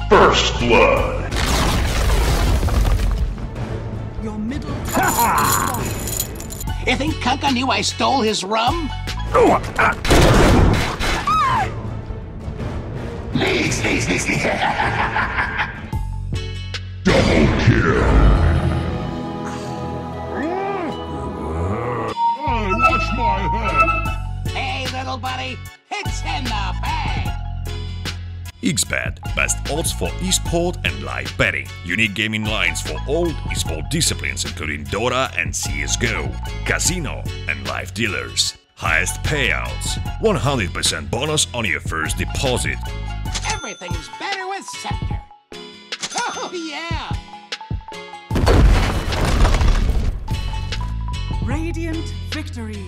First blood. Your middle. You think Kunka knew I stole his rum? Double kill. Hey, watch my head. Hey, little buddy, it's in the bag. XBet, best odds for esport and live betting. Unique gaming lines for all esport disciplines including Dota and CSGO, casino and live dealers. Highest payouts, 100% bonus on your first deposit. Everything's better with Scepter. Oh, yeah! Radiant victory.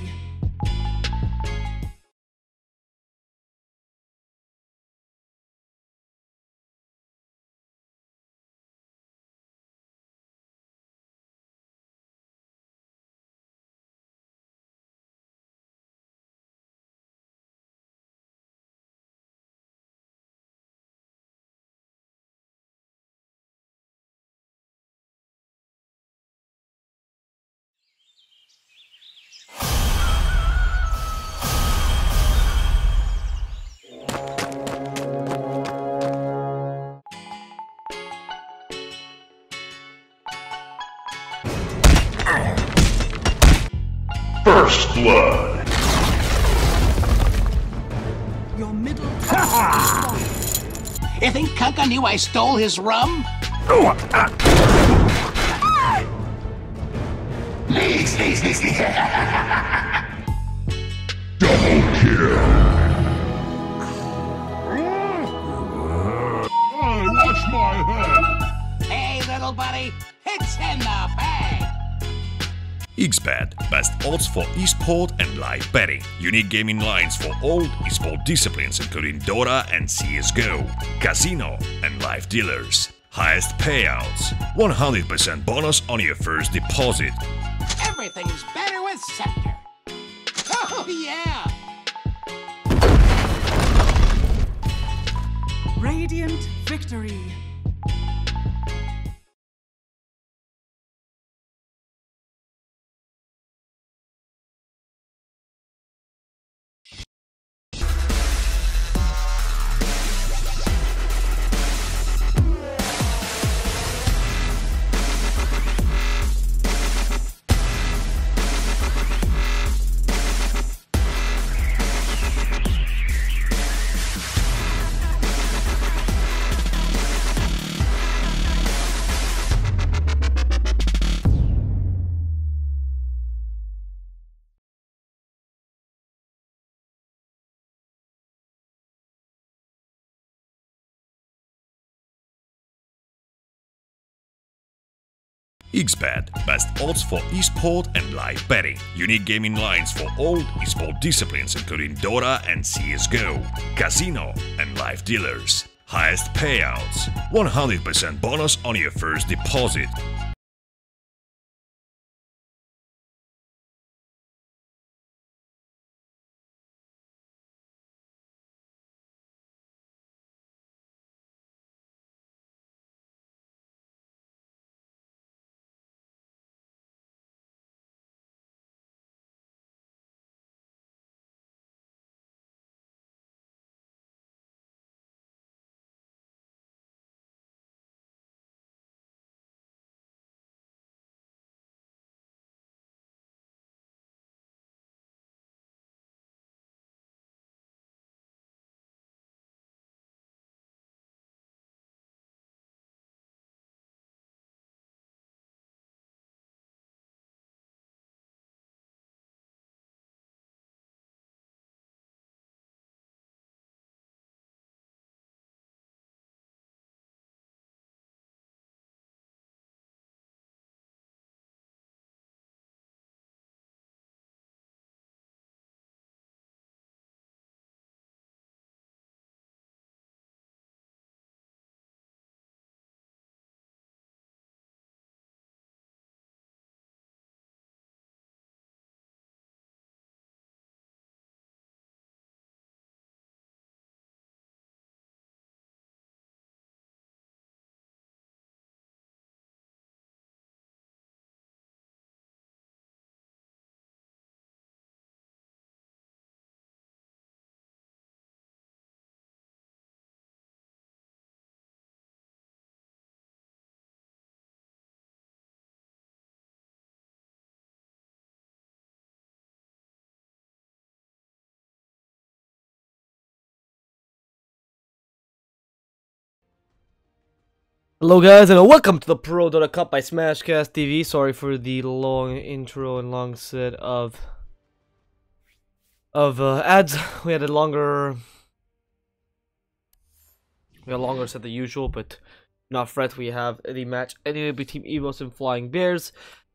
First blood. Your middle. You think Kunka knew I stole his rum? Double kill. Hey, watch my head. Hey, little buddy, it's in the bag. XBet, best odds for esport and live betting. Unique gaming lines for all esport disciplines including Dota and CSGO, casino and live dealers. Highest payouts, 100% bonus on your first deposit. Everything's better with Scepter. Oh, yeah! Radiant victory. XBET, best odds for esport and live betting. Unique gaming lines for all esport disciplines including Dota and CSGO. Casino and live dealers. Highest payouts. 100% bonus on your first deposit. Hello guys and welcome to the Prodota Cup by Smashcast TV. Sorry for the long intro and long set of ads. We had a longer set than usual, but not fret. We have the match anyway between EVOS and Flying Bears.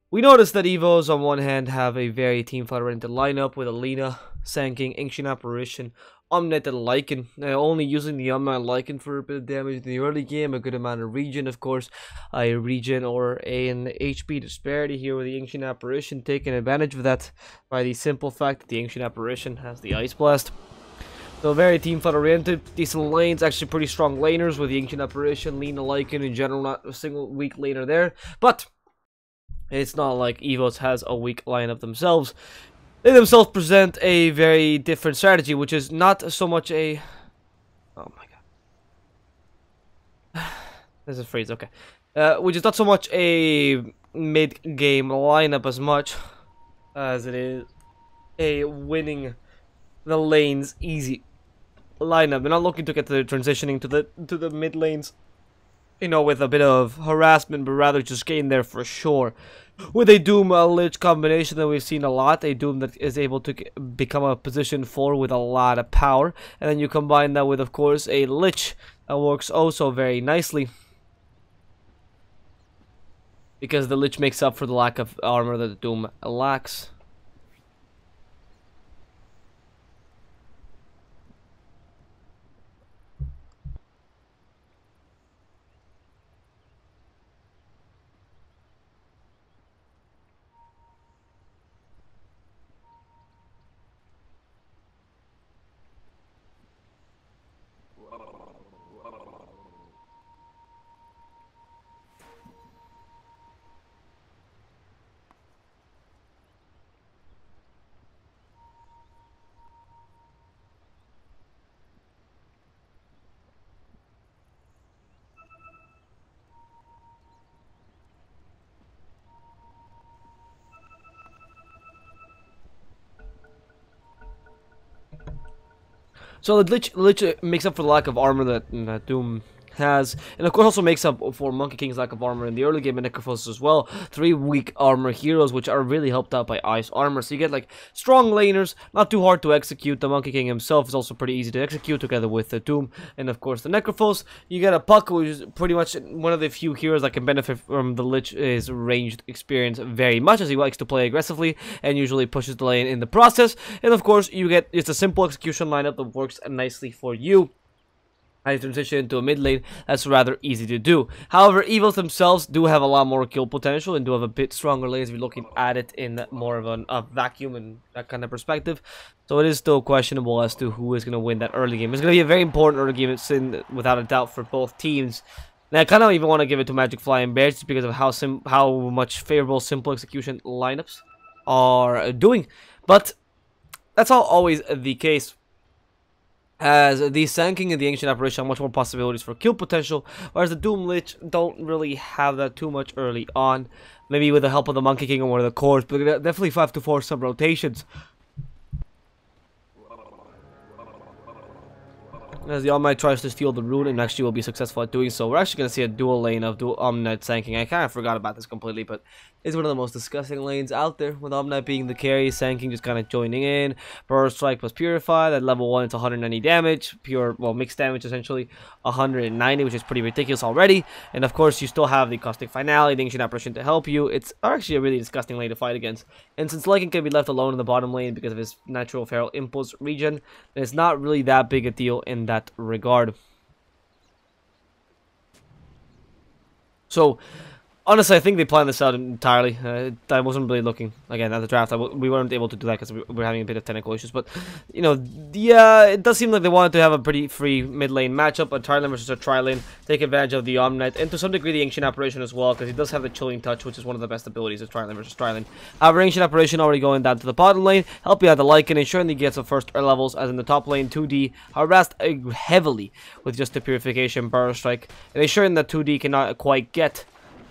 We noticed that EVOS on one hand have a very team fight oriented lineup with Alina, Sanking, Ancient Apparition, Omnet and Lycan, only using the Omnet and Lycan for a bit of damage in the early game, a good amount of regen, of course, a regen or an HP disparity here with the Ancient Apparition, taking advantage of that by the simple fact that the Ancient Apparition has the Ice Blast. So very team fight oriented, decent lanes, actually pretty strong laners with the Ancient Apparition, Lina, Lycan in general, not a single weak laner there, but it's not like EVOS has a weak lineup themselves. They themselves present a very different strategy, which is not so much a... Oh my god. There's a phrase, okay. Which is not so much a mid-game lineup as much as it is a winning the lanes easy lineup. They're not looking to get the transitioning to the mid lanes, you know, with a bit of harassment, but rather just getting there for sure. With a Doom Lich combination that we've seen a lot, a Doom that is able to become a position 4 with a lot of power, and then you combine that with, of course, a Lich that works also very nicely, because the Lich makes up for the lack of armor that the Doom lacks. So the Lich makes up for the lack of armor that Doom has, and of course also makes up for Monkey King's lack of armor in the early game and Necrophos as well. 3 weak armor heroes, which are really helped out by ice armor. So you get like strong laners, not too hard to execute. The Monkey King himself is also pretty easy to execute together with the Doom and of course the Necrophos. You get a Puck, which is pretty much one of the few heroes that can benefit from the Lich's ranged experience very much, as he likes to play aggressively and usually pushes the lane in the process. And of course you get, it's a simple execution lineup that works nicely for you. I transition into a mid lane, that's rather easy to do. However, EVOS themselves do have a lot more kill potential and do have a bit stronger lanes if you're looking at it in more of a vacuum and that kind of perspective. So it is still questionable as to who is going to win that early game. It's going to be a very important early game, it's without a doubt, for both teams. And I kind of even want to give it to Magic Flying Bears just because of how much favorable simple execution lineups are doing. But that's not always the case, as the Sand King and the Ancient Apparition have much more possibilities for kill potential, whereas the Doom Lich don't really have that too much early on. Maybe with the help of the Monkey King or one of the cores, but they definitely have to force some rotations. As the All Might tries to steal the rune and actually will be successful at doing so. We're actually going to see a dual lane of Omnight Sand King. I kind of forgot about this completely, but it's one of the most disgusting lanes out there, with Omnight being the carry, Sand King just kind of joining in. Burst Strike plus Purify, at level 1 it's 190 damage, mixed damage essentially, 190, which is pretty ridiculous already. And of course you still have the Caustic Finale, the Ancient Apparition to help you. It's actually a really disgusting lane to fight against. And since Lycan can be left alone in the bottom lane because of his natural Feral Impulse regen, then it's not really that big a deal in that regard. So honestly, I think they planned this out entirely. I wasn't really looking, again, at the draft. We weren't able to do that because we were having a bit of technical issues. But, you know, yeah, it does seem like they wanted to have a pretty free mid-lane matchup, a tri-lane versus a tri-lane, take advantage of the Omnight, and to some degree the Ancient Apparition as well, because he does have the Chilling Touch, which is one of the best abilities of tri-lane versus tri-lane. However, Ancient Apparition already going down to the bottom lane, helping out the Lycan, ensuring he gets the first levels, as in the top lane, 2D, harassed heavily with just the Purification Burrow Strike, and ensuring that 2D cannot quite get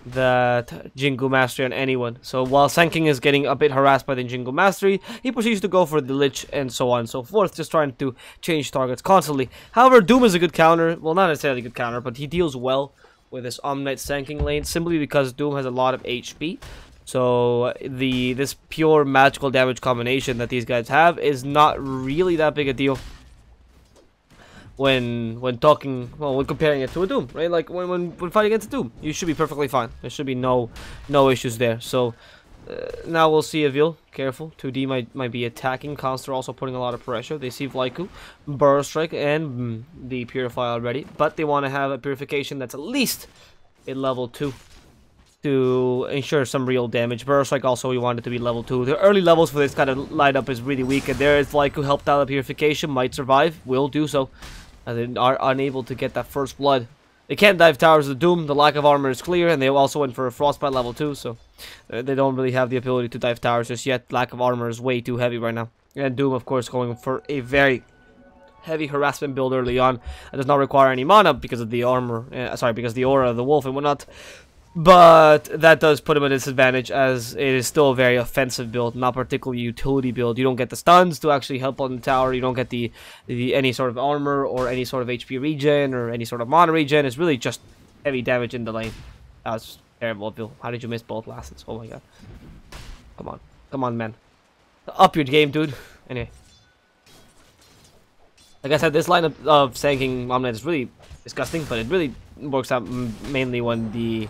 that Jingu Mastery on anyone. So while Sand King is getting a bit harassed by the Jingu Mastery, he proceeds to go for the Lich and so on and so forth, just trying to change targets constantly. However, Doom is a good counter, well, not necessarily a good counter, but he deals well with this Omnight Sand King lane, simply because Doom has a lot of HP. So this pure magical damage combination that these guys have is not really that big a deal when comparing it to a Doom, right? Like when fighting against a Doom, you should be perfectly fine. There should be no issues there. So now we'll see Avil. Careful, 2D might be attacking. Conster also putting a lot of pressure. They see Vlaiku, Burrow Strike, and the Purify already, but they want to have a Purification that's at least at level 2 to ensure some real damage. Burrow Strike also we want it to be level 2. The early levels for this kind of lineup is really weak, and there is Vlaiku helped out the Purification, might survive, will do so, and they are unable to get that first blood. They can't dive towers of Doom, the lack of armor is clear, and they also went for a Frostbite level 2, so they don't really have the ability to dive towers just yet. Lack of armor is way too heavy right now. And Doom, of course, going for a very heavy harassment build early on. It does not require any mana because of the armor, because of the aura of the wolf and whatnot. But that does put him at a disadvantage, as it is still a very offensive build, not particularly utility build. You don't get the stuns to actually help on the tower. You don't get the any sort of armor or any sort of HP regen or any sort of mana regen. It's really just heavy damage in the lane. That was terrible, Bill. How did you miss both lasts? Oh my god. Come on, man. Up your game, dude. Anyway. Like I said, this lineup of Sand King Omnight is really disgusting, but it really works out mainly when the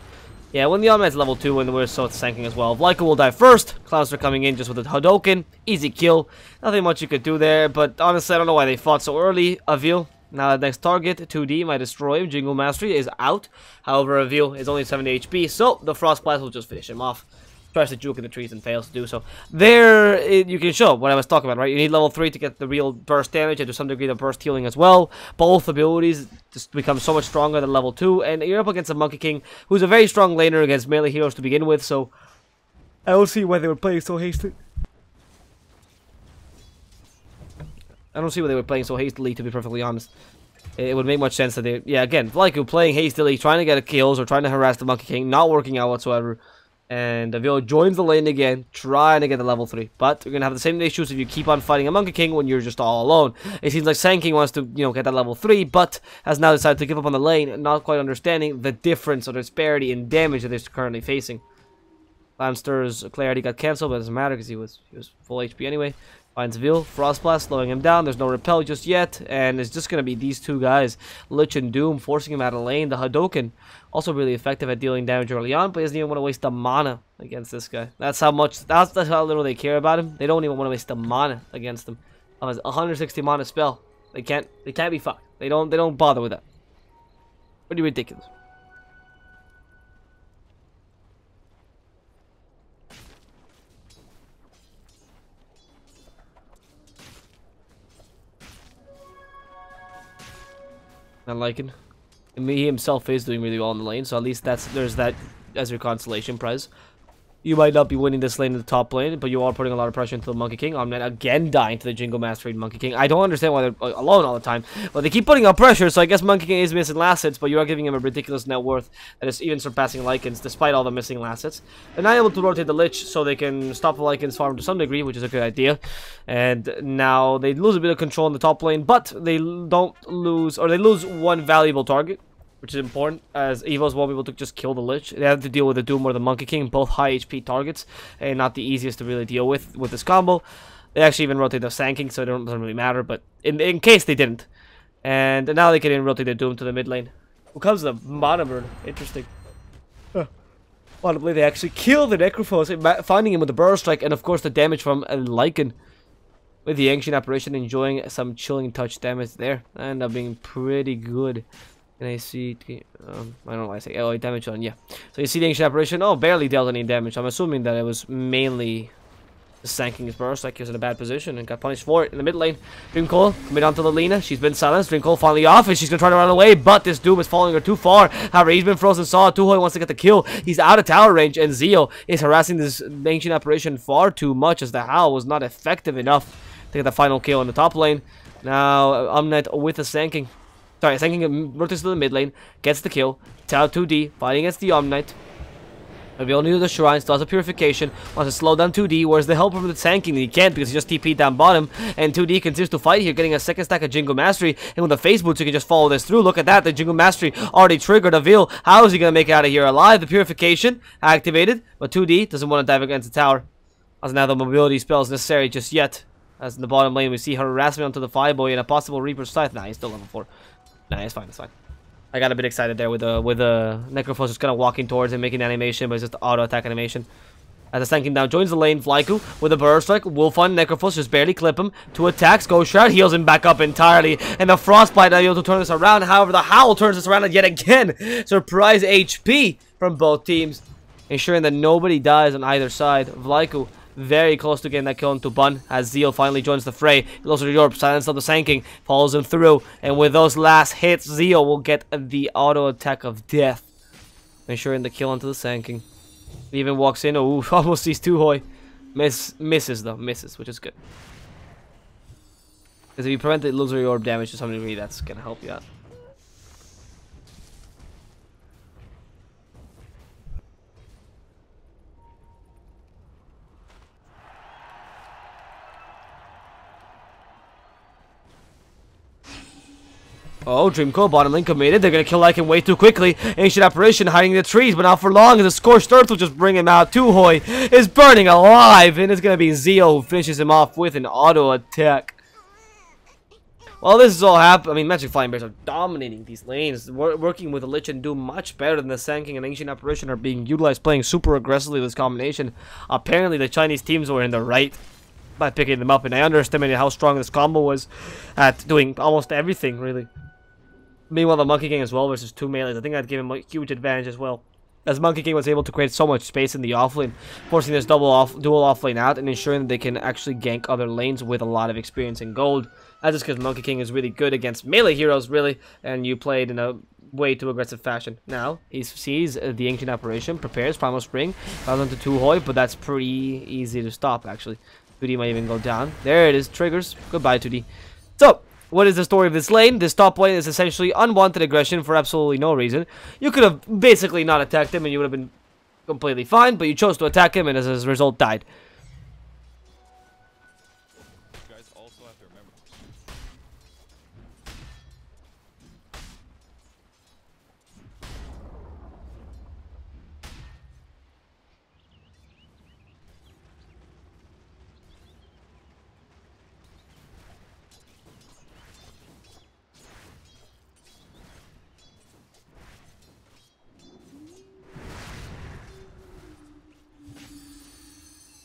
Omnight's level 2, and we're so Sand King as well. Vlaiku will die first. Clouds are coming in just with a Hadoken. Easy kill. Nothing much you could do there, but honestly, I don't know why they fought so early. Avil, now the next target, 2D, might destroy him. Jingle Mastery is out. However, Avil is only 70 HP, so the Frost Blast will just finish him off. Tries to juke in the trees and fails to do so. There, you can show what I was talking about, right? You need level 3 to get the real burst damage and to some degree the burst healing as well. Both abilities just become so much stronger than level 2, and you're up against a Monkey King who's a very strong laner against melee heroes to begin with, so I don't see why they were playing so hastily. To be perfectly honest. It would make much sense that they, again, Vlaiku playing hastily, trying to get kills or trying to harass the Monkey King, not working out whatsoever. And Avil joins the lane again, trying to get the level 3. But you're going to have the same issues if you keep on fighting a Monkey King when you're just all alone. It seems like Sand King wants to, get that level 3, but has now decided to give up on the lane, not quite understanding the difference or disparity in damage that they're currently facing. Lamster's clarity got cancelled, but it doesn't matter because he was full HP anyway. Finds Vil, Frost Blast, slowing him down. There's no repel just yet, and it's just going to be these two guys, Lich and Doom, forcing him out of lane. The Hadoken, also really effective at dealing damage early on, but he doesn't even want to waste the mana against this guy. That's how how little they care about him. They don't even want to waste the mana against him. Of his 160 mana spell, they can't be fucked. They don't bother with that. Pretty ridiculous. Not liking. I mean, he himself is doing really well in the lane, so at least there's that as your consolation prize. You might not be winning this lane in the top lane, but you are putting a lot of pressure into the Monkey King. Omnet again dying to the Jingle Mastery Monkey King. I don't understand why they're alone all the time, but they keep putting up pressure, so I guess Monkey King is missing last hits, but you are giving him a ridiculous net worth that is even surpassing Lycans, despite all the missing last hits. They're not able to rotate the Lich, so they can stop the Lycans farm to some degree, which is a good idea. And now they lose a bit of control in the top lane, but they don't lose, or they lose one valuable target, which is important, as EVOS won't be able to just kill the Lich. They have to deal with the Doom or the Monkey King, both high HP targets, and not the easiest to really deal with this combo. They actually even rotate the Sand King, so it doesn't really matter, but in case they didn't. And now they can even rotate the Doom to the mid lane. Who comes the Mana Burn? Interesting. Possibly they actually kill the Necrophos, finding him with the Burrow Strike, and of course the damage from a Lycan. With the Ancient Apparition enjoying some chilling touch damage there. End up being pretty good. And I see, I don't know why I say, oh, damage on, yeah. So you see the Ancient Apparition, oh, barely dealt any damage. I'm assuming that it was mainly sanking his burst, like he was in a bad position and got punished for it in the mid lane. Dreamcoil coming onto Lina, she's been silenced. Dreamcoil finally off, and she's gonna try to run away, but this Doom is following her too far. However, he's been frozen solid. Tuhoi wants to get the kill. He's out of tower range, and Zio is harassing this Ancient Apparition far too much, as the Howl was not effective enough to get the final kill in the top lane. Now, Omnet with the sanking. Sorry, Sanking rotates to the mid lane, gets the kill. Tau 2D, fighting against the Omnight. Reveal new to the shrines, does a purification, wants to slow down 2D, whereas the help from the Sanking, he can't because he just TP'd down bottom, and 2D continues to fight here, getting a second stack of Jingle Mastery, and with the Face Boots, you can just follow this through. Look at that, the Jingle Mastery already triggered Avil. How is he going to make it out of here alive? The purification activated, but 2D doesn't want to dive against the tower. Doesn't have the mobility spells necessary just yet. As in the bottom lane, we see her harassment onto the Fireboy and a possible Reaper's Scythe. Nah, he's still level 4. Nah, it's fine, it's fine. I got a bit excited there with the Necrophos just kind of walking towards him, making an animation, but it's just auto attack animation. As the Sanking down joins the lane, Flyku with a Burrow Strike will find Necrophos, just barely clip him. 2 attacks, Ghost Shroud heals him back up entirely, and the Frostbite not able to turn this around. However, the Howl turns this around yet again. Surprise HP from both teams, ensuring that nobody dies on either side. Flyku very close to getting that kill into Bun, as Zeal finally joins the fray. Closer to Europe, silence of the Sanking, follows him through, and with those last hits, Zeal will get the auto attack of death, ensuring the kill onto the Sanking. He even walks in, oh, almost sees Tuhoi. Misses though, which is good. Because if you prevent the illusory orb damage to some degree, that's gonna help you out. Oh, Dreamcoil bottom lane committed. They're gonna kill Lycan way too quickly. Ancient Apparition hiding in the trees, but not for long. The Scorched Earth will just bring him out. Tuhoi is burning alive, and it's gonna be Zio who finishes him off with an auto attack. Well, this is all happening. I mean, Magic Flying Bears are dominating these lanes, working with the Lich and Doom much better than the Sanking and Ancient Apparition are being utilized, playing super aggressively with this combination. Apparently, the Chinese teams were in the right by picking them up, and I underestimated how strong this combo was at doing almost everything, really. Meanwhile, the Monkey King as well versus 2 melees, I think that gave him a huge advantage as well, as Monkey King was able to create so much space in the offlane, forcing this dual offlane out and ensuring that they can actually gank other lanes with a lot of experience and gold. That's just because Monkey King is really good against melee heroes, really, and you played in a way too aggressive fashion. Now, he sees the Ancient Apparition, prepares Primal Spring, goes onto Tuhoi, but that's pretty easy to stop, actually. 2D might even go down. There it is, triggers. Goodbye, 2D. So, what is the story of this lane? This top lane is essentially unwanted aggression for absolutely no reason. You could have basically not attacked him and you would have been completely fine, but you chose to attack him and as a result died. You guys also have to remember.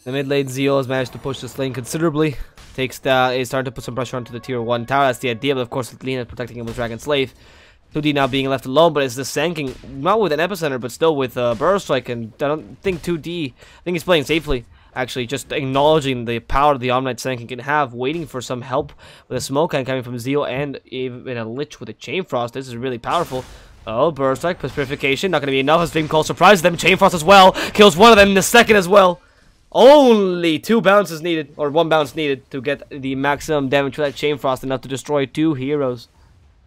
The mid lane Zeo has managed to push this lane considerably. Is starting to put some pressure onto the tier 1 tower. That's the idea, but of course Lina is protecting him with Dragon Slave. 2D now being left alone, but it's the Sanking, not with an Epicenter, but still with Burrow Strike, and I don't think 2D, I think he's playing safely. Actually, just acknowledging the power the Omnight Sanking can have, waiting for some help with a Smoke Hand coming from Zeo and even a Lich with a Chain Frost. This is really powerful. Oh, Burrow Strike, plus Purification, not going to be enough as Flame Call surprises them. Chain Frost as well, kills one of them in the second as well. Only 2 bounces needed, or 1 bounce needed to get the maximum damage with that Chain Frost, enough to destroy 2 heroes.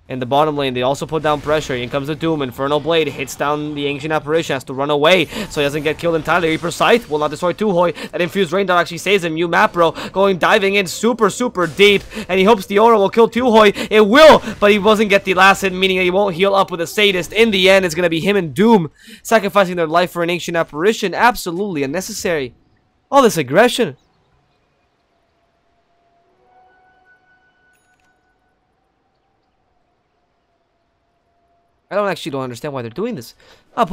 In the bottom lane, they also put down pressure. In comes the Doom. Infernal Blade hits down the Ancient Apparition. Has to run away so he doesn't get killed entirely. Reaper Scythe will not destroy Tuhoi. That Infused Rain Dart actually saves him. Macro diving in super deep. And he hopes the Aura will kill Tuhoi. It will, but he doesn't get the last hit, meaning that he won't heal up with a Sadist. In the end, it's going to be him and Doom sacrificing their life for an Ancient Apparition. Absolutely unnecessary. All this aggression. I don't understand why they're doing this. Why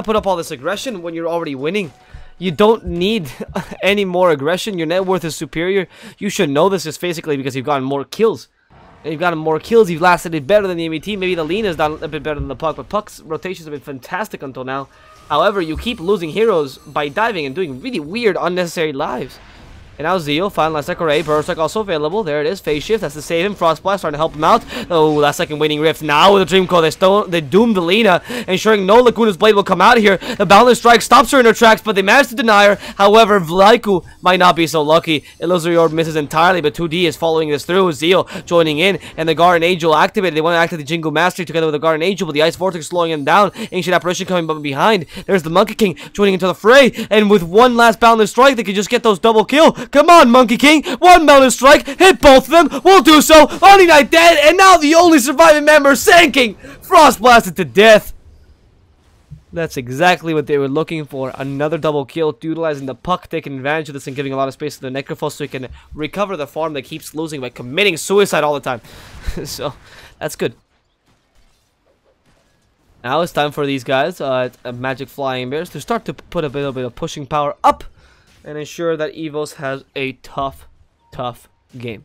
put up all this aggression when you're already winning? You don't need any more aggression. Your net worth is superior. You should know this just basically because you've gotten more kills. And you've gotten more kills. You've lasted it better than the enemy team. Maybe the Lina's done a bit better than the Puck, but Puck's rotations have been fantastic until now. However, you keep losing heroes by diving and doing really weird, unnecessary lives. And now Zeo, final last second array, Burrow Strike also available. There it is, Phase Shift, that's to save him. Frost Blast starting to help him out. Oh, last second Waning Rift. Now with the Dream Coil, they doomed the Lina, ensuring no Laguna's Blade will come out here. The Boundless Strike stops her in her tracks, but they managed to deny her. However, Vlaiku might not be so lucky. Illusory Orb misses entirely, but 2D is following this through. Zeo joining in, and the Guardian Angel activated. They want to activate the Jingu Mastery together with the Guardian Angel, but the Ice Vortex slowing him down. Ancient Apparition coming from behind. There's the Monkey King joining into the fray, and with one last Boundless Strike, they can just get those double kill. Come on, Monkey King, 1 Boundless Strike, hit both of them, we'll do so. Only Knight dead, and now the only surviving member, Sanking, Frost blasted to death. That's exactly what they were looking for. Another double kill, utilizing the Puck, taking advantage of this and giving a lot of space to the Necrophos so he can recover the farm that keeps losing by committing suicide all the time. So, that's good. Now it's time for these guys, Magic Flying Bears, to start to put a little bit of pushing power up and ensure that EVOS has a tough game.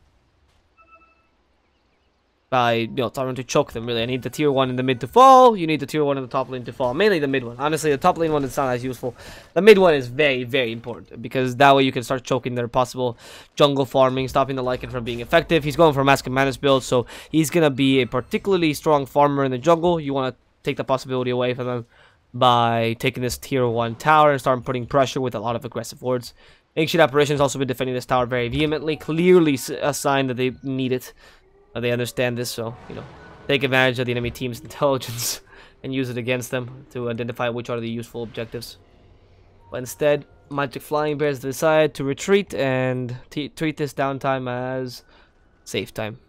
By, starting to choke them, really. I need the tier 1 in the mid to fall. You need the tier 1 in the top lane to fall. Mainly the mid one. Honestly, the top lane one is not as useful. The mid one is very important, because that way you can start choking their possible jungle farming, stopping the Lycan from being effective. He's going for a Mask of Madness build, so he's going to be a particularly strong farmer in the jungle. You want to take the possibility away from them by taking this tier 1 tower and start putting pressure with a lot of aggressive wards. Ancient Apparition has also been defending this tower very vehemently, clearly a sign that they need it. They understand this, so, take advantage of the enemy team's intelligence and use it against them to identify which are the useful objectives. But instead, Magic Flying Bears decide to retreat and treat this downtime as safe time.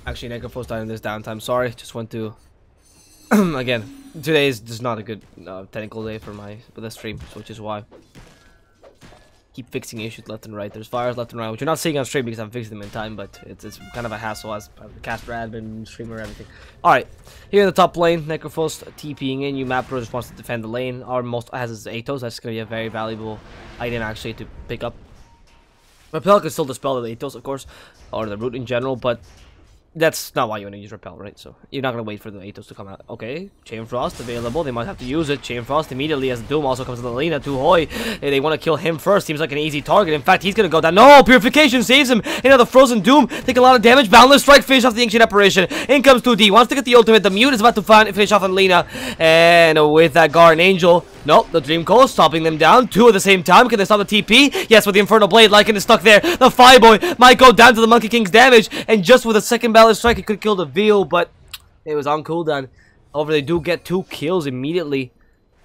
Actually, Necrophos died in this downtime. Sorry, just went to... Again, today is just not a good technical day for the stream, which is why. Keep fixing issues left and right. There's fires left and right, which you're not seeing on stream because I'm fixing them in time, but it's kind of a hassle as a caster, admin, streamer, everything. Alright, here in the top lane, Necrophos TPing in. Macro just wants to defend the lane. Our most has his Atos. That's going to be a very valuable item actually to pick up. Repel can still dispel the Atos, of course, or the root in general, but That's not why you want to use Repel, right? So you're not going to wait for the Atos to come out. Okay, Chain Frost available. They might have to use it. Chain Frost immediately as Doom also comes to the Lina. Tuhoi, they want to kill him first. Seems like an easy target. In fact, he's going to go down. No, Purification saves him. The Frozen Doom take a lot of damage. Boundless Strike, finish off the Ancient Apparition. In comes 2D. Wants to get the ultimate. The Mute is about to finish off on Lina. And with that Guardian Angel, nope, the Dream Coil stopping them down. Two at the same time. Can they stop the TP? Yes, with the Infernal Blade. Lycan is stuck there. The Fireboy might go down to the Monkey King's damage. And just with a second Balance Strike, it could kill the Veil, but it was on cooldown. However, they do get 2 kills immediately.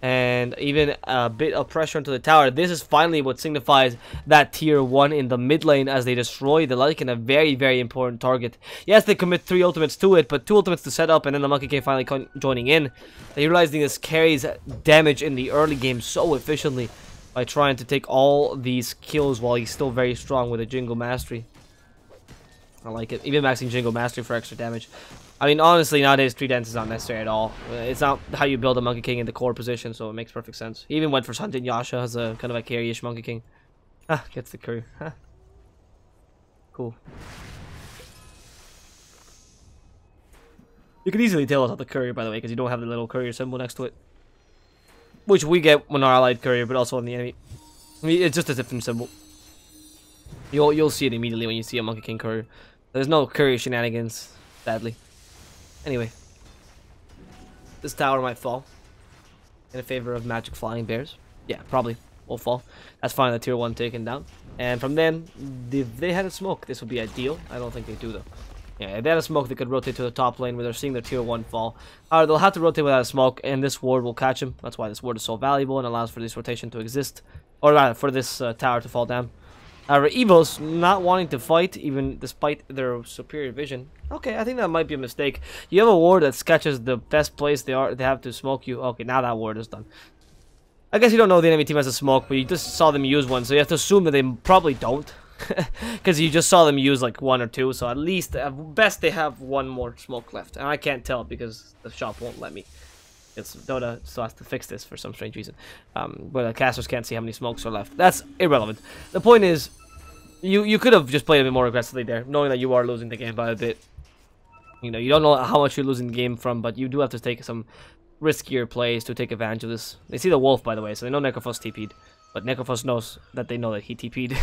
And even a bit of pressure into the tower. This is finally what signifies that tier 1 in the mid lane as they destroy the Lycan, a very, very important target. Yes, they commit 3 ultimates to it, but 2 ultimates to set up, and then the Monkey King finally joining in. They realizing this carries damage in the early game so efficiently by trying to take all these kills while he's still very strong with a Jingle Mastery. I like it. Even maxing Jingle Mastery for extra damage. I mean, honestly, nowadays 3 Dance is not necessary at all. It's not how you build a Monkey King in the core position, so it makes perfect sense. He even went for Sanjin Yasha as a kind of a carry-ish Monkey King. Ah, gets the curry. Huh. Cool. You can easily tell it's not the courier, by the way, because you don't have the little courier symbol next to it. Which we get when our allied courier, but also on the enemy. I mean, it's just a different symbol. You'll see it immediately when you see a Monkey King courier. There's no courier shenanigans, sadly. Anyway, this tower might fall in favor of Magic Flying Bears. Yeah, probably will fall. That's fine. The tier 1 taken down, and from then, if they had a smoke, this would be ideal. I don't think they do though. Yeah, if they had a smoke, they could rotate to the top lane where they're seeing their tier 1 fall. However, they'll have to rotate without a smoke, and this ward will catch him. That's why this ward is so valuable and allows for this rotation to exist, or rather, for this tower to fall down. However, EVOS not wanting to fight, even despite their superior vision. Okay, I think that might be a mistake. You have a ward that sketches the best place they have to smoke you. Okay, now that ward is done. I guess you don't know the enemy team has a smoke, but you just saw them use one, so you have to assume that they probably don't. Because you just saw them use like 1 or 2, so at least, at best, they have 1 more smoke left. And I can't tell because the shop won't let me. It's Dota still has to fix this for some strange reason. But the casters can't see how many smokes are left. That's irrelevant. The point is, you could have just played a bit more aggressively there, knowing that you are losing the game by a bit. You know, you don't know how much you're losing the game from, but you do have to take some riskier plays to take advantage of this. They see the wolf, by the way, so they know Necrophos TP'd. But Necrophos knows that they know that he TP'd.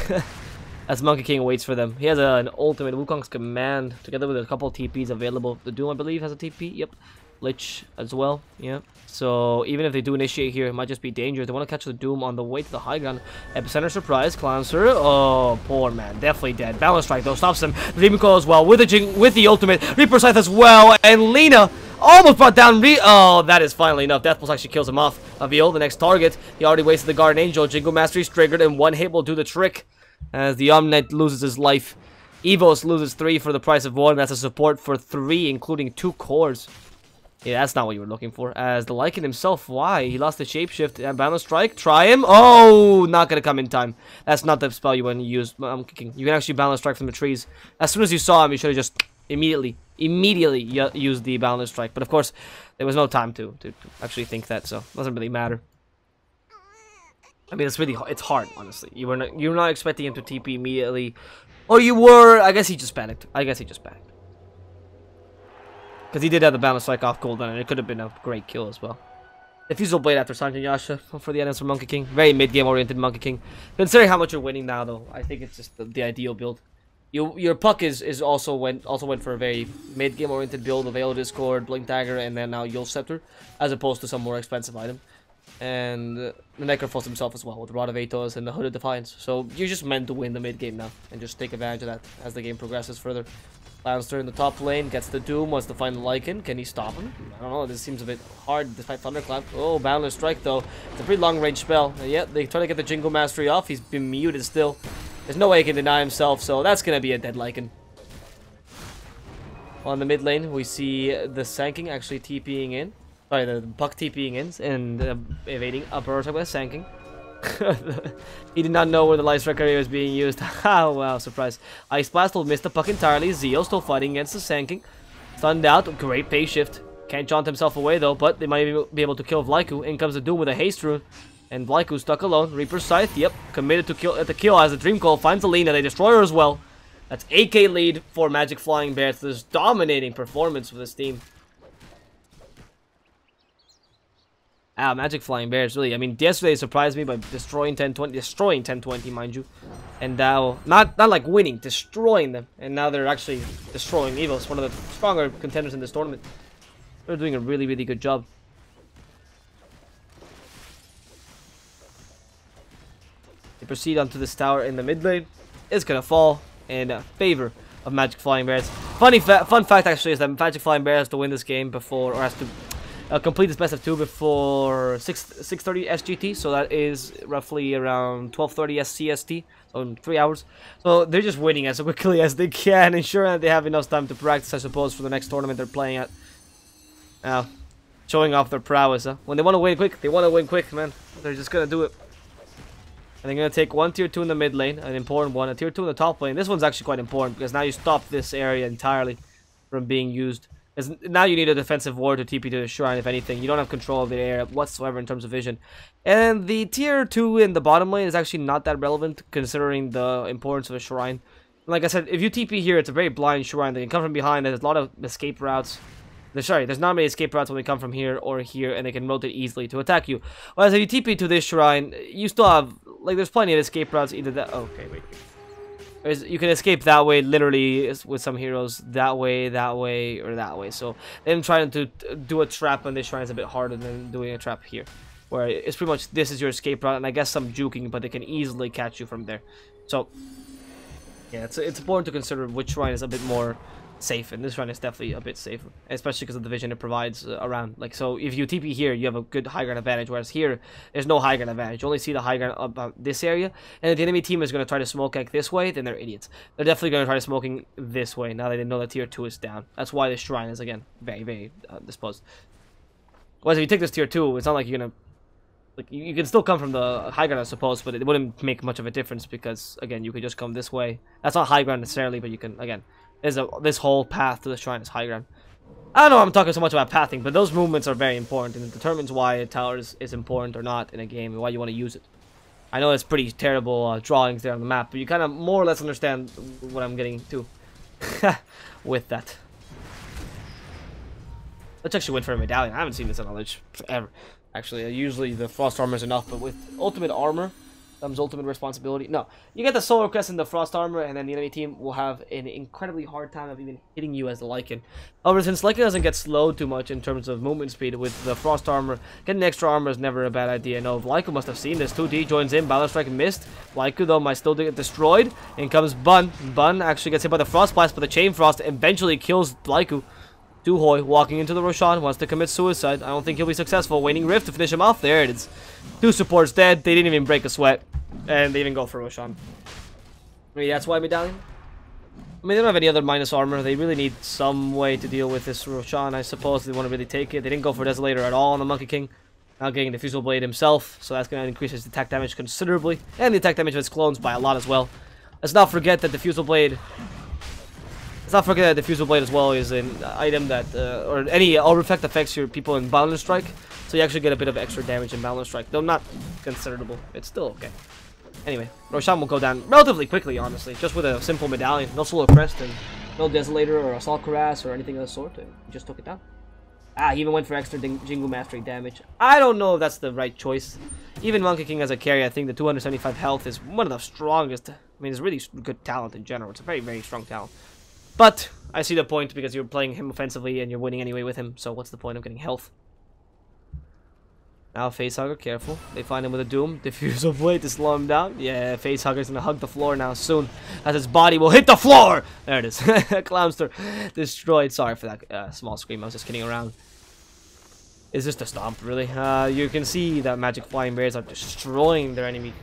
As Monkey King waits for them. He has an ultimate, Wukong's Command, together with a couple TPs available. The Doom, I believe, has a TP. Yep. Lich as well. Yeah. So even if they do initiate here, it might just be dangerous. They want to catch the Doom on the way to the high ground. Epicenter surprise. Clancer. Oh, poor man. Definitely dead. Balance Strike, though, stops him. Dream Coil as well. With the ultimate. Reaper Scythe as well. And Lina almost brought down Oh, that is finally enough. Death Pulse actually kills him off. Avil, the next target. He already wasted the Guardian Angel. Jingle Mastery is triggered, and 1 hit will do the trick. As the Omnet loses his life. EVOS loses 3 for the price of 1. That's a support for 3, including 2 cores. Yeah, that's not what you were looking for. As the Lycan himself, why? He lost the Shapeshift and Balance Strike. Try him. Oh, not going to come in time. That's not the spell you want to use. I'm kicking. You can actually Balance Strike from the trees. As soon as you saw him, you should have just immediately used the Balance Strike. But of course, there was no time to actually think that, so it doesn't really matter. I mean, it's hard, honestly. You're not expecting him to TP immediately. Or you were. I guess he just panicked. Because he did have the Balance Strike off cooldown, and it could have been a great kill as well. Diffusal Blade after Sanjin Yasha for the items for Monkey King. Very mid-game oriented Monkey King. Considering how much you're winning now, though, I think it's just the ideal build. Your Puck is also went for a very mid-game oriented build of Veil Discord, Blink Dagger, and then now Yule Scepter, as opposed to some more expensive item. And the Necrophos himself as well, with Rod of Atos and the Hooded Defiance. So you're just meant to win the mid-game now, and just take advantage of that as the game progresses further. Lannister in the top lane, gets the Doom, wants to find the Lycan. Can he stop him? I don't know, this seems a bit hard despite Thunderclap. Oh, Boundless Strike though. It's a pretty long range spell. And yet, they try to get the Jingle Mastery off. He's been muted still. There's no way he can deny himself, so that's gonna be a dead Lycan. On the mid lane, we see the Sanking actually TPing in. Sorry, the Puck TPing in and evading a Prodota with Sanking. He did not know where the Light Strike area was being used. Oh, wow, surprise. Ice Blast will miss the Puck entirely. Zeo still fighting against the Sanking. Stunned out. Great pace shift. Can't jaunt himself away, though, but they might be able to kill Vlaiku. In comes the Doom with a Haste Rune. And Vlaiku stuck alone. Reaper Scythe, yep, committed to the kill as the Dream Coil finds Alina. They destroy her as well. That's 8k lead for Magic Flying Bears. This dominating performance for this team. Magic Flying Bears, really. I mean, yesterday surprised me by destroying 1020, mind you. And now, not like winning, destroying them. And now they're actually destroying EVOS, one of the stronger contenders in this tournament. They're doing a really, really good job. They proceed onto this tower in the mid lane. It's gonna fall in favor of Magic Flying Bears. Fun fact actually is that Magic Flying Bears has to win this game before, or has to complete this best of 2 before 6:30 SGT, so that is roughly around 12:30 CST, so in 3 hours. So they're just winning as quickly as they can, ensuring that they have enough time to practice, I suppose, for the next tournament they're playing at. Now, showing off their prowess, huh? When they want to win quick, they want to win quick, man. They're just gonna do it. And they're gonna take one tier 2 in the mid lane, an important one, a tier 2 in the top lane. This one's actually quite important because now you stop this area entirely from being used. Now you need a defensive ward to TP to the shrine, if anything. You don't have control of the area whatsoever in terms of vision. And the tier 2 in the bottom lane is actually not that relevant, considering the importance of a shrine. Like I said, if you TP here, it's a very blind shrine. They can come from behind. There's a lot of escape routes. There's not many escape routes when they come from here or here, and they can rotate easily to attack you. Whereas if you TP to this shrine, you still have, like, there's plenty of escape routes. Either that, okay, wait. You can escape that way, literally, with some heroes, that way, or that way. So them trying to do a trap on this shrine is a bit harder than doing a trap here, where it's pretty much this is your escape route, and I guess some juking, but they can easily catch you from there. So yeah, it's important to consider which shrine is a bit more safe, and this shrine is definitely a bit safer, especially because of the vision it provides around. Like, so if you TP here, you have a good high ground advantage, whereas here there's no high ground advantage. You only see the high ground about this area, and if the enemy team is going to try to smoke gank this way, then they're idiots. They're definitely going to try to smoking this way now that they know that tier 2 is down. That's why this shrine is, again, very, very disposed. Whereas if you take this tier 2, it's not like you're going to, like, you can still come from the high ground, I suppose, but it wouldn't make much of a difference because, again, you could just come this way. That's not high ground necessarily, but you can, again, this whole path to the shrine is high ground. I don't know, I'm talking so much about pathing, but those movements are very important, and it determines why a tower is important or not in a game, and why you want to use it. I know it's pretty terrible drawings there on the map, but you kind of more or less understand what I'm getting to with that. Let's actually win for a medallion. I haven't seen this on Lich ever. Actually, usually the frost armor is enough, but with ultimate armor comes ultimate responsibility. No, you get the solar crest and the frost armor, and then the enemy team will have an incredibly hard time of even hitting you as the Lycan. However, since Lycan doesn't get slowed too much in terms of movement speed with the frost armor, getting extra armor is never a bad idea. No, Lycan must have seen this. 2D joins in, Balance Strike missed. Lycan though might still get destroyed. In comes Bun. Bun actually gets hit by the frost blast, but the chain frost eventually kills Lycan. Duhoi walking into the Roshan, wants to commit suicide. I don't think he'll be successful. Waning Rift to finish him off. There it is. 2 supports dead. They didn't even break a sweat. And they even go for Roshan. Maybe that's why Medallion? I mean, they don't have any other minus armor. They really need some way to deal with this Roshan, I suppose. They want to really take it. They didn't go for Desolator at all on the Monkey King. Now getting the Fusible Blade himself. So that's going to increase his attack damage considerably. And the attack damage of his clones by a lot as well. Let's not forget that the Fusible Blade... Let's not forget that the Fusible Blade as well is an item that, or any all effect affects your people in Balance Strike, so you actually get a bit of extra damage in Balance Strike, though not considerable. It's still okay. Anyway, Roshan will go down relatively quickly, honestly, just with a simple medallion, no Solar Crest, and no Desolator or Assault Cuirass or anything of the sort, and he just took it down. He even went for extra Jingu Mastery damage. I don't know if that's the right choice. Even Monkey King as a carry, I think the 275 health is one of the strongest. I mean, it's really good talent in general. It's a very, very strong talent. But I see the point because you're playing him offensively and you're winning anyway with him, so what's the point of getting health? Now Facehugger, careful. They find him with a Doom. Diffusive Blade to slow him down. Yeah, Facehugger's gonna hug the floor now soon, as his body will hit the floor! There it is. Clownster destroyed. Sorry for that small scream, I was just kidding around. It's just a stomp, really. You can see that Magic Flying Bears are destroying their enemy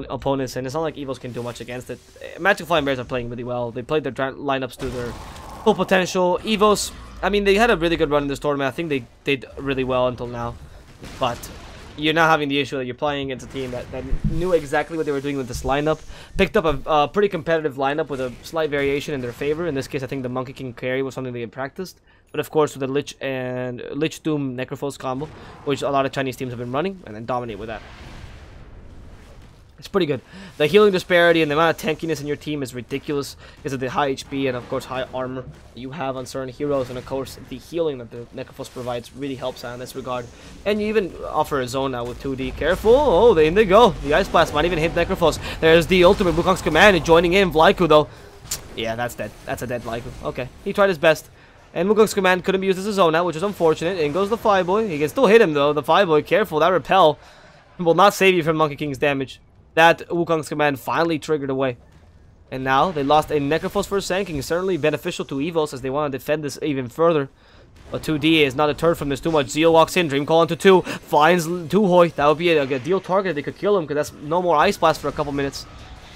opponents, and it's not like EVOS can do much against it. Magic Flying Bears are playing really well. They played their lineups to their full potential. EVOS, I mean, they had a really good run in this tournament. I think they did really well until now. But you're now having the issue that you're playing against a team that knew exactly what they were doing with this lineup. Picked up a pretty competitive lineup with a slight variation in their favor. In this case, I think the Monkey King carry was something they had practiced. But of course, with the Lich Doom Necrophos combo, which a lot of Chinese teams have been running, and then dominate with that. It's pretty good. The healing disparity and the amount of tankiness in your team is ridiculous because of the high HP and of course high armor that you have on certain heroes, and of course the healing that the Necrophos provides really helps out in this regard. And you even offer a zone now with 2D. Careful! Oh, in they go. The Ice Blast might even hit Necrophos. There's the ultimate Wukong's command joining in. Vlaiku though. Yeah, that's dead. That's a dead Vlaiku. Okay, he tried his best. And Wukong's command couldn't be used as a zone now, which is unfortunate. In goes the Fireboy. He can still hit him though. The Fireboy, careful. That repel will not save you from Monkey King's damage. That Wukong's command finally triggered away. And now they lost a Necrophos for Sand-King. Certainly beneficial to EVOS as they want to defend this even further. But 2D is not deterred from this too much. Zeal walks in, Dream Call onto 2, finds Tuhoi. That would be a deal target. They could kill him because that's no more Ice Blast for a couple minutes.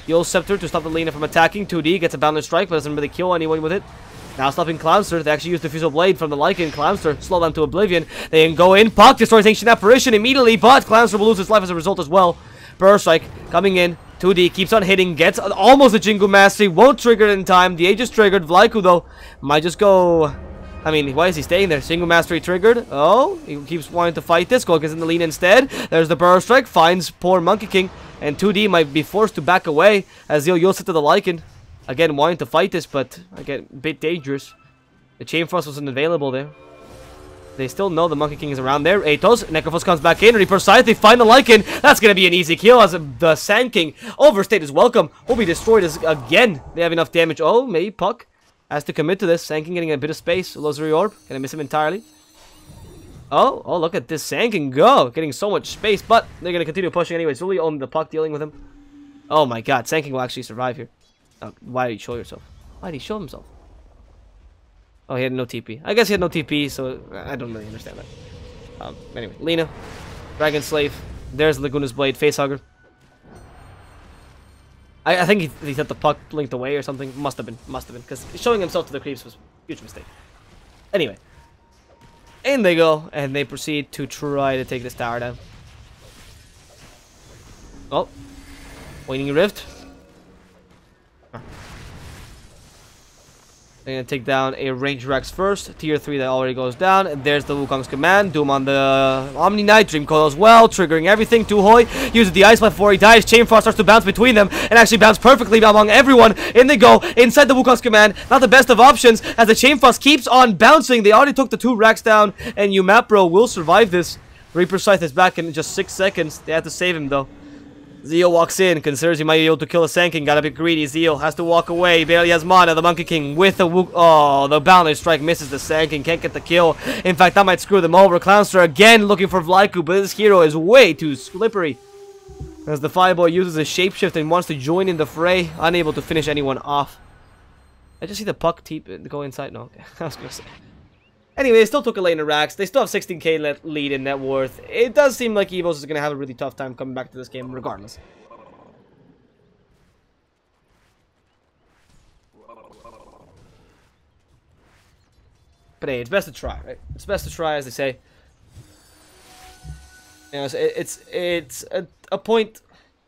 Yo Scepter to stop the Lina from attacking. 2D gets a Boundless Strike but doesn't really kill anyone with it. Now stopping Clownster. They actually use Diffusal Blade from the Lycan. Clownster slow them to oblivion. They can go in. Puck destroys Ancient Apparition immediately, but Clownster will lose his life as a result as well. Burst Strike coming in. 2D keeps on hitting. Gets almost a Jingu Mastery. Won't trigger it in time. The Age is triggered. Vlaiku though might just go... I mean, why is he staying there? Jingu Mastery triggered. Oh, he keeps wanting to fight this. Goes in the lean instead. There's the Burst Strike. Finds poor Monkey King. And 2D might be forced to back away as Zeal yields it to the Lycan. Again, wanting to fight this, but again, a bit dangerous. The Chain Frost wasn't available there. They still know the Monkey King is around there. Atos, Necrophos comes back in. Reaper Scythe, they find the Lycan. That's going to be an easy kill as the Sand King overstayed his welcome. Will be destroyed as again. They have enough damage. Oh, maybe Puck has to commit to this. Sand King getting a bit of space. Illusory Orb. Can I miss him entirely? Oh, look at this Sand King go. Getting so much space, but they're going to continue pushing anyway. It's really only the Puck dealing with him. Oh my god, Sand King will actually survive here. Why did he show yourself? Why did he show himself? Oh, he had no TP. I guess he had no TP, so I don't really understand that. Anyway, Lina, Dragon Slave. There's Laguna's Blade, Facehugger. I think he said the Puck blinked away or something. Must have been, because showing himself to the creeps was a huge mistake. Anyway, in they go, and they proceed to try to take this tower down. Oh, Waning Rift. They're going to take down a Range Rex first. Tier 3 that already goes down. And there's the Wukong's command. Doom on the Omni Knight. Dream Coil as well. Triggering everything. Tuhoi uses the Ice Blast before he dies. Chain Frost starts to bounce between them. And actually bounce perfectly among everyone. In they go. Inside the Wukong's command. Not the best of options. As the Chain Frost keeps on bouncing. They already took the 2 racks down. And Umapro will survive this. Reaper Scythe is back in just 6 seconds. They have to save him though. Zeal walks in, considers he might be able to kill a Sand King, got a bit greedy. Zeal has to walk away, barely has mana. The Monkey King with the oh, the Boundless Strike misses the Sand King, can't get the kill. In fact, that might screw them over. Clownster again looking for Vlaiku, but this hero is way too slippery. As the Fireboy uses a shapeshift and wants to join in the fray, unable to finish anyone off. I just see the Puck go inside. No, okay. I was gonna say. Anyway, they still took a lane of racks. They still have 16k lead in net worth. It does seem like EVOS is going to have a really tough time coming back to this game regardless. But hey, it's best to try, right? It's best to try, as they say. You know, it's a point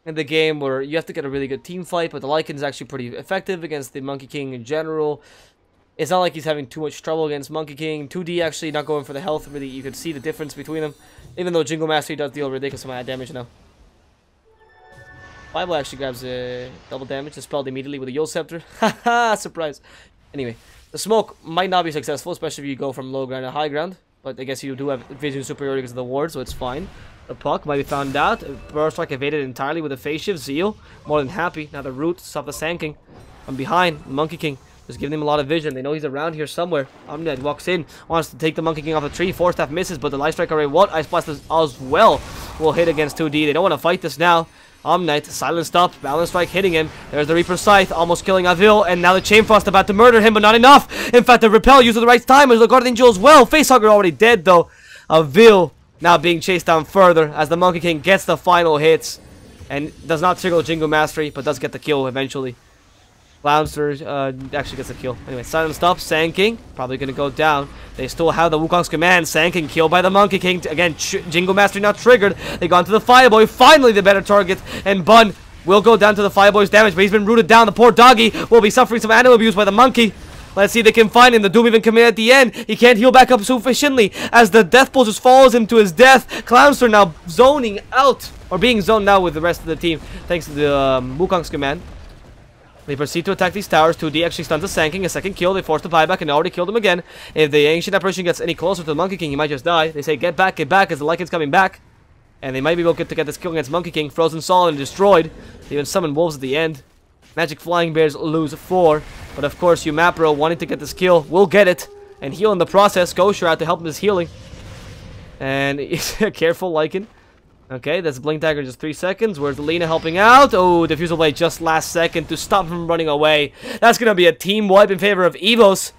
in the game where you have to get a really good team fight, but the Lycan is actually pretty effective against the Monkey King in general. It's not like he's having too much trouble against Monkey King. 2D actually not going for the health. Really, you can see the difference between them. Even though Jingle Mastery does deal a ridiculous amount of damage now. Bible actually grabs a double damage, dispelled immediately with a Yule Scepter. Haha, surprise. Anyway, the smoke might not be successful, especially if you go from low ground to high ground. But I guess you do have vision superiority because of the ward, so it's fine. The Puck might be found out. Burst Strike evaded entirely with a phase shift. Zeal, more than happy. Now the root, stop the Sand King. From behind, Monkey King. Just giving him a lot of vision. They know he's around here somewhere. Omnid walks in, wants to take the Monkey King off the tree. Force Staff misses, but the Life Strike already what? Ice Blast as well will hit against 2D. They don't want to fight this now. Omnite, Silent Stop, Balance Strike hitting him. There's the Reaper Scythe, almost killing Avil, and now the Chain Frost about to murder him, but not enough. In fact, the Repel used at the right time as the Guardian Angel as well. Facehugger already dead though. Avil now being chased down further as the Monkey King gets the final hits and does not trigger Jingo Mastery, but does get the kill eventually. Clownster actually gets a kill. Anyway, Silent Stop, Sand King, probably going to go down. They still have the Wukong's command. Sand King killed by the Monkey King. Again, Jingo Mastery not triggered. They go on to the Fireboy, finally the better target. And Bun will go down to the Fireboy's damage, but he's been rooted down. The poor doggy will be suffering some animal abuse by the Monkey. Let's see if they can find him. The Doom even coming at the end. He can't heal back up sufficiently as the Death Pulse just follows him to his death. Clownster now zoning out or being zoned out with the rest of the team, thanks to the Wukong's command. They proceed to attack these towers. 2D actually stuns the Sand King. A second kill. They force the buyback and already killed him again. If the Ancient Apparition gets any closer to the Monkey King, he might just die. They say, get back, as the Lycan's coming back. And they might be able to get this kill against Monkey King. Frozen solid and destroyed. They even summon wolves at the end. Magic Flying Bears lose 4. But of course, Umapro wanting to get this kill will get it. And heal in the process. Gosher out to help him with his healing. And careful, Lycan. Okay, that's Blink Dagger in just 3 seconds. Where's Lina helping out? Oh, Diffusal Blade just last second to stop him from running away. That's going to be a team wipe in favor of EVOS.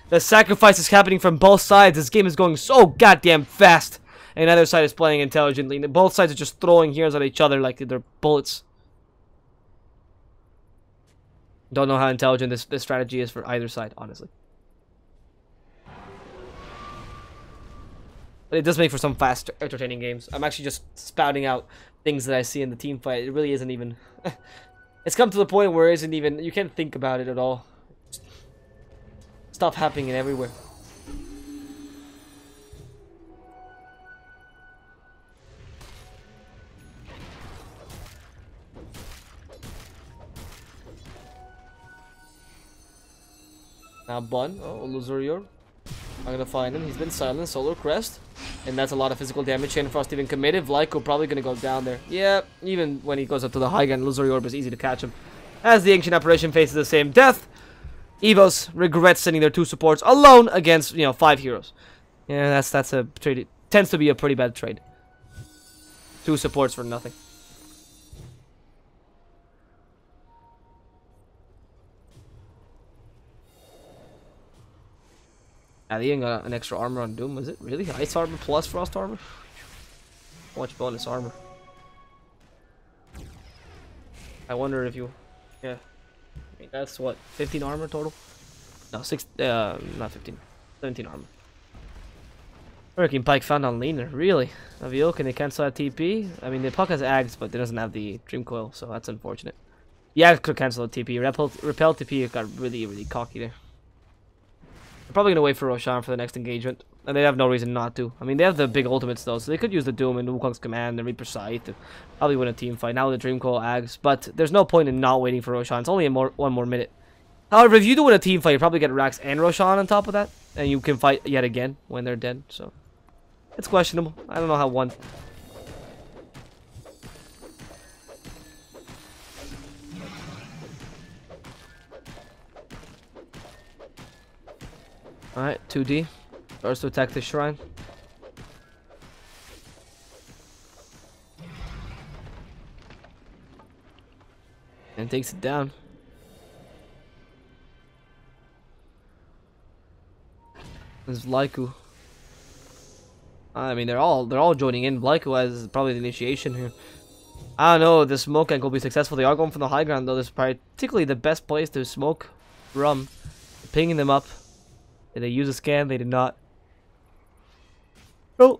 The sacrifice is happening from both sides. This game is going so goddamn fast. And neither side is playing intelligently. Both sides are just throwing heroes at each other like they're bullets. Don't know how intelligent this strategy is for either side, honestly. But it does make for some fast, entertaining games. I'm actually just spouting out things that I see in the team fight. It really isn't even... it's come to the point where it isn't even... You can't think about it at all. Just stuff happening everywhere. Now Bun. Oh, Luzurior. I'm gonna find him. He's been silent. Solar Crest. And that's a lot of physical damage. Chain Frost even committed. Vlaiko probably gonna go down there. Yeah, even when he goes up to the high ground, Illusory Orb is easy to catch him. As the Ancient Apparition faces the same death, EVOS regrets sending their 2 supports alone against, 5 heroes. Yeah, that's a trade. It tends to be a pretty bad trade. 2 supports for nothing. They even got an extra armor on Doom, was it? Really? Ice armor plus frost armor? How much bonus armor? I wonder if you... Yeah. I mean, that's what? 15 armor total? No, not 15. 17 armor. Hurricane Pike found on Leaner. Really? Avio, can they cancel that TP? I mean, the Puck has Ags, but it doesn't have the Dream Coil, so that's unfortunate. Yeah, it could cancel the TP. Repel TP got really, really cocky there. They're probably going to wait for Roshan for the next engagement. And they have no reason not to. I mean, they have the big ultimates though, so they could use the Doom and Wukong's command and Reaper Scythe to probably win a team fight. Now with the Dreamcoil Ags. But there's no point in not waiting for Roshan. It's only one more minute. However, if you do win a team fight, you probably get Rax and Roshan on top of that. And you can fight yet again when they're dead. So it's questionable. I don't know how one... Alright, 2D. First to attack the shrine. And takes it down. This is Lyku. I mean, they're all joining in. Lyku has probably the initiation here. I don't know if the smoke gank will be successful. They are going from the high ground though. This is particularly the best place to smoke Rum. Pinging them up. Did they use a scan? They did not. Oh,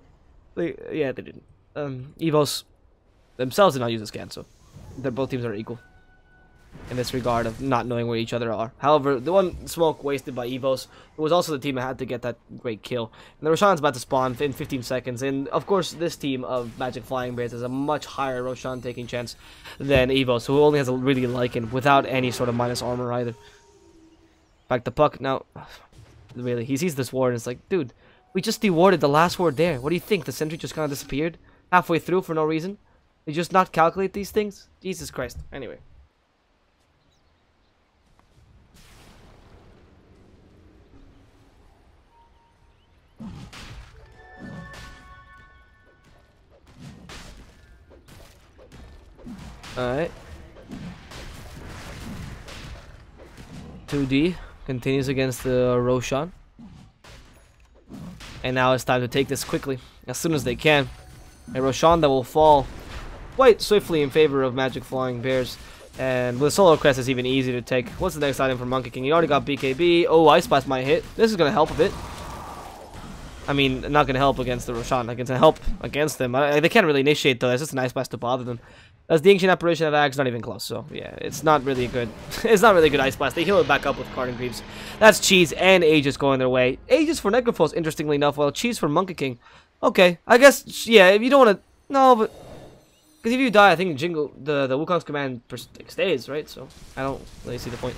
yeah, they didn't. EVOS themselves did not use a scan, so both teams are equal in this regard of not knowing where each other are. However, the one smoke wasted by EVOS, it was also the team that had to get that great kill. And the Roshan's about to spawn in 15 seconds, and of course, this team of Magic Flying Bears has a much higher Roshan taking chance than EVOS, who only has a really Lycan without any sort of minus armor either. Back the Puck now. Really, he sees this ward and it's like, dude, we just dewarded the last ward there. What do you think? The sentry just kind of disappeared halfway through for no reason? They just not calculate these things? Jesus Christ. Anyway. Alright. 2D. Continues against the Roshan. And now it's time to take this quickly, as soon as they can. A Roshan that will fall quite swiftly in favor of Magic Flying Bears. And with Solar Crest, it's even easier to take. What's the next item for Monkey King? He already got BKB. Oh, Ice Blast might hit. This is going to help a bit. I mean, not going to help against the Roshan. It's going to help against them. They can't really initiate, though. It's just an Ice Blast to bother them. As the Ancient Apparition of Ags, not even close. So, yeah, it's not really good. It's not really good Ice Blast. They heal it back up with Cardin Greaves. That's Cheese and Aegis going their way. Aegis for Necrophos, interestingly enough, while Cheese for Monkey King. Okay, I guess, yeah, if you don't want to... No, but... Because if you die, I think Jingle, the Wukong's command stays, right? So I don't really see the point.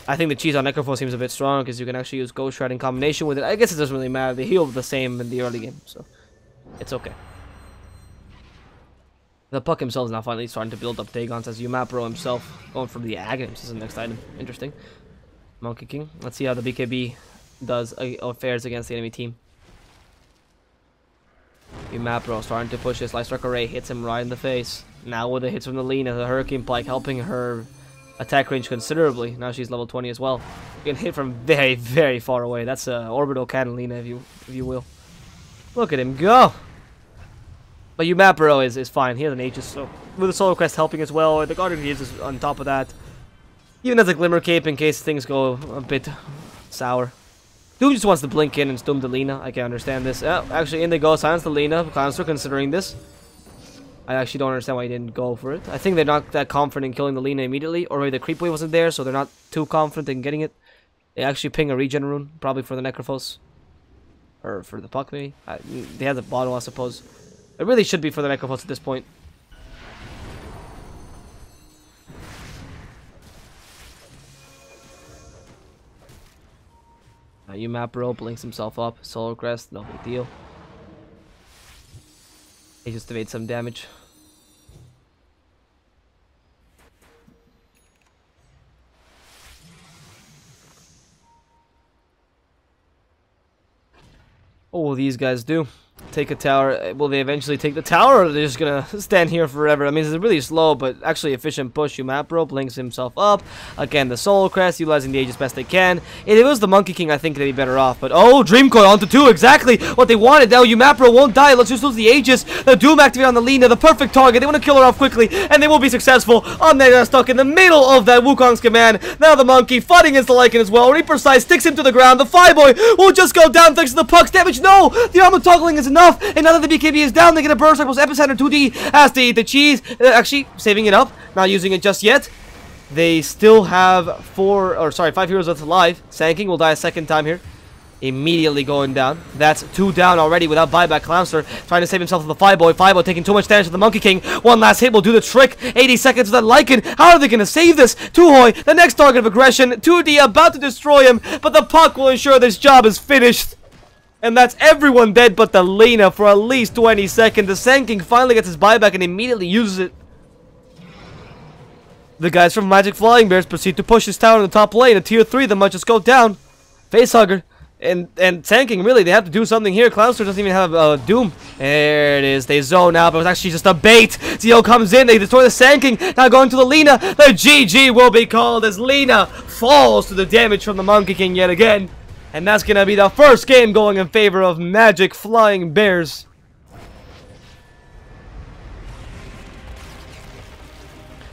I think the cheese on Necrophos seems a bit strong because you can actually use Ghost Shred in combination with it. I guess it doesn't really matter. They heal the same in the early game, so it's okay. The Puck himself is now finally starting to build up Dagons as Umapro himself going for the Aghanim's as the next item. Interesting. Monkey King. Let's see how the BKB does or fares against the enemy team. Umapro starting to push his Light Strike Array, hits him right in the face. Now with the hits from the Lina, the Hurricane Pike helping her attack range considerably. Now she's level 20 as well. You can hit from very, very far away. That's a orbital cannon Lina, if you will. Look at him go! But Umapro is fine. He has an Aegis, so with the Solar Crest helping as well, the Guardian is on top of that. Even as a Glimmer Cape in case things go a bit sour. Doom just wants to blink in and Doom the Lina. I can understand this. Actually, in they go. Silence the Lina. Clownster considering this. I actually don't understand why he didn't go for it. I think they're not that confident in killing the Lina immediately. Or maybe the Creep Wave wasn't there, so they're not too confident in getting it. They actually ping a regen rune, probably for the Necrophos. Or for the Puck, maybe. They have the bottle, I suppose. It really should be for the Necrophos at this point. Umapro blinks himself up. Solar Crest, no big deal. He just evades some damage. What will these guys do? Take a tower. Will they eventually take the tower, or are they just gonna stand here forever? I mean, it's a really slow but actually efficient push. Umapro blinks himself up. Again, the Soul Crest, utilizing the Aegis best they can. If it was the Monkey King, I think they'd be better off. But oh, Dream Coil onto 2, exactly what they wanted. Now Umapro won't die. Let's just lose the Aegis. The Doom activate on the Lina, the perfect target. They want to kill her off quickly, and they will be successful. They're stuck in the middle of that Wukong's command. Now the Monkey fighting against the Lycan as well. Reaper Size sticks him to the ground. The Fireboy will just go down thanks to the Puck's damage. No, the armor toggling is enough, and now that the BKB is down, they get a Burst Cycles Epicenter 2D as they eat the cheese. Actually, saving it up, not using it just yet. They still have 5 heroes left alive. Sanking will die a second time here. Immediately going down. That's 2 down already without buyback. Clownster trying to save himself with the Fireboy. Fireboy taking too much damage to the Monkey King. One last hit will do the trick. 80 seconds with that Lycan. How are they going to save this? Tuhoi, the next target of aggression. 2D about to destroy him, but the Puck will ensure this job is finished. And that's everyone dead but the Lina for at least 20 seconds. The Sand King finally gets his buyback and immediately uses it. The guys from Magic Flying Bears proceed to push his tower in the top lane. A tier 3 that might just go down. Facehugger. And Sand King, really, they have to do something here. Clownster doesn't even have Doom. There it is. They zone out, but it was actually just a bait. Zio comes in. They destroy the Sand King. Now going to the Lina. The GG will be called as Lina falls to the damage from the Monkey King yet again. And that's going to be the first game going in favor of Magic Flying Bears.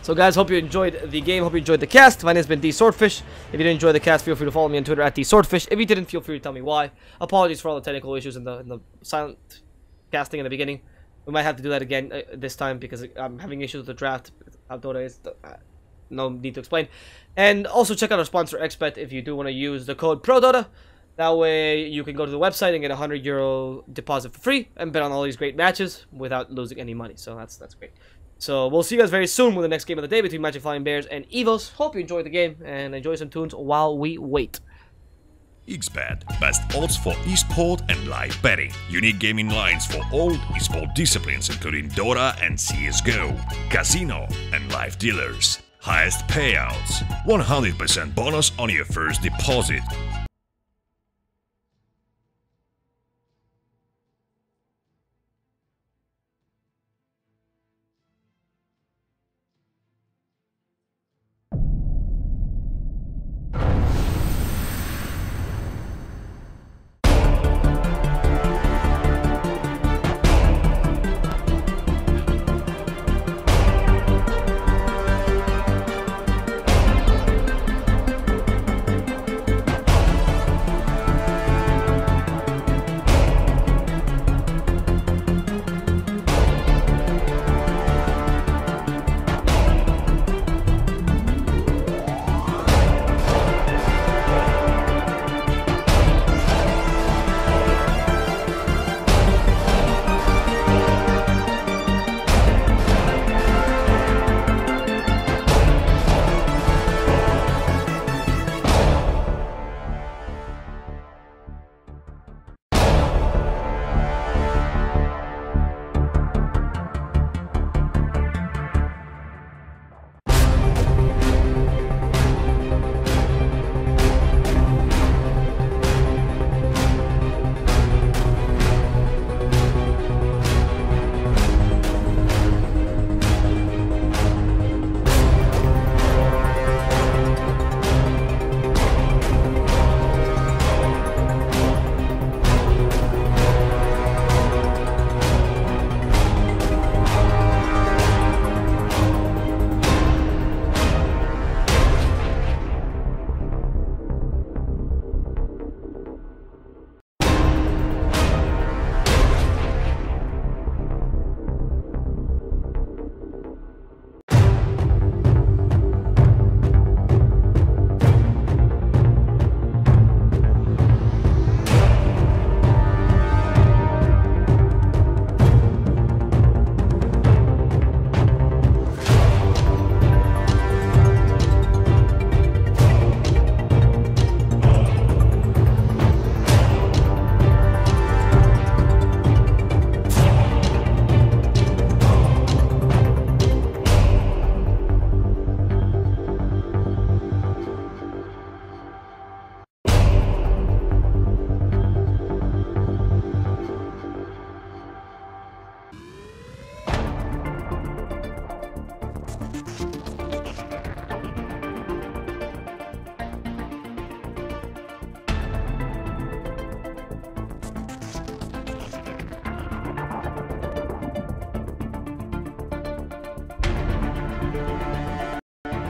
So guys, hope you enjoyed the game. Hope you enjoyed the cast. My name has been DSwordfish. If you did enjoy the cast, feel free to follow me on Twitter at DSwordfish. If you didn't, feel free to tell me why. Apologies for all the technical issues in the silent casting in the beginning. We might have to do that again this time because I'm having issues with the draft. Dota is no need to explain. And also check out our sponsor XBet if you do want to use the code Prodota. That way you can go to the website and get a €100 deposit for free and bet on all these great matches without losing any money. So that's great. So we'll see you guys very soon with the next game of the day between Magic Flying Bears and EVOS. Hope you enjoyed the game and enjoy some tunes while we wait. XBet, best odds for esport and live betting. Unique gaming lines for all esport disciplines including Dota and CSGO, casino and live dealers. Highest payouts, 100% bonus on your first deposit.